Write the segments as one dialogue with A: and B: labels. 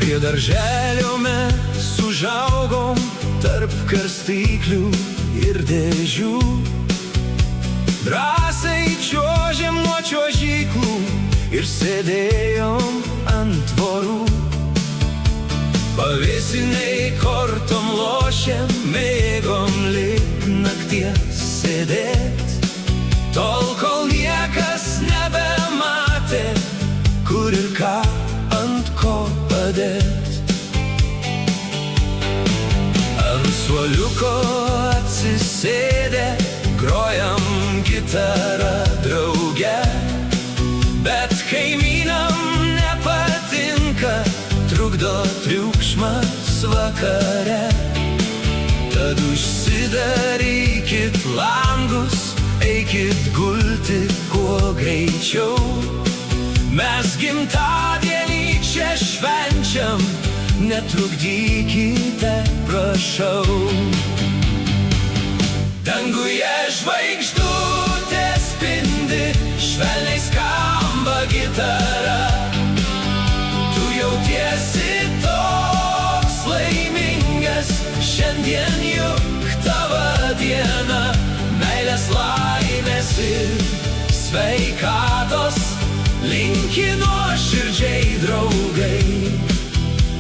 A: Prie darželio mes užaugom tarp karstyklių ir dėžių. Drąsiai čiuožėm nuo čiuožyklų ir sėdėjom ant tvorų. Pavėsiniai kortom lošėm, mėgom lyg nakties sėdėt, tol kol niekas nebematė, kur ir ką ant ko padėt. Ant suoliuko atsisėdę grojam gitarą drauge, bet kaimynam nepatinka, trukdo triukšmas vakare. Tad užsidarykit langus, eikit gulti kuo greičiau. Mes gimtadienį čia švenčiam, netrukdykite, prašau. Danguje žvaigždutės spindi, švelniai skamba gitara. Tu jautiesi toks laimingas, šiandien juk tavo diena. Meilės, laimės ir sveikatos linki nuoširdžiai draugai,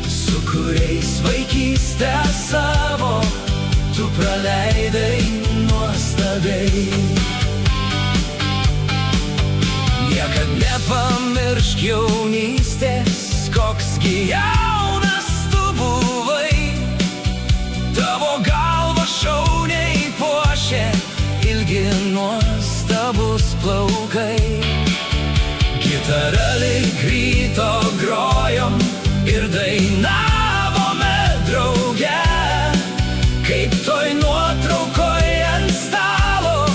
A: su kuriais vaikystę savo tu praleidai nuostabiai. Niekad nepamiršk jaunystės, koksgi jaunas tu buvai. Tavo galvą šauniai puošė ilgi nuostabus plaukai. Gitara lyg ryto grojom ir dainavome drauge, kaip toj nuotraukoj ant stalo,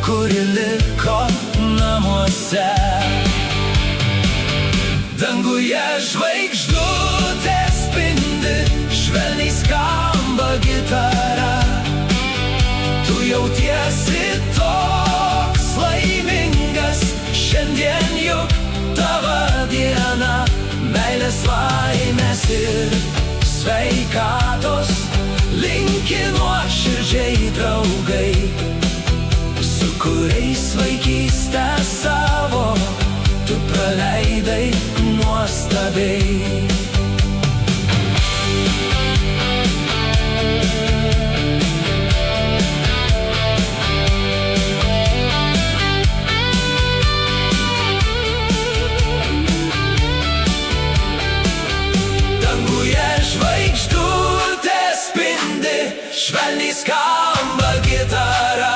A: kuri liko namuose. Danguje žvaigždutės spindi, švelniai skamba gitara. Tu jautiesi toks laimingas, šiandien juk tavo diena. Meilės, laimės ir sveikatos linki nuoširdžiai draugai, su kuriais vaikystę savo tu praleidai nuostabiai. Žvaigždutės spindi, švelniai skamba gitara.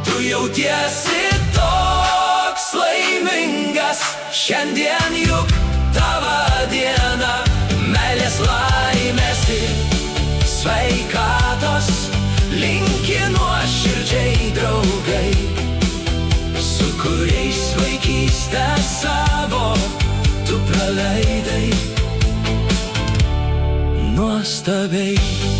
A: Tu jautiesi toks laimingas, šiandien juk tavo diena. Meilės, laimės ir sveikatos linki nuoširdžiai draugai, su kuriais vaikystę savo tu praleidai nuostabiai.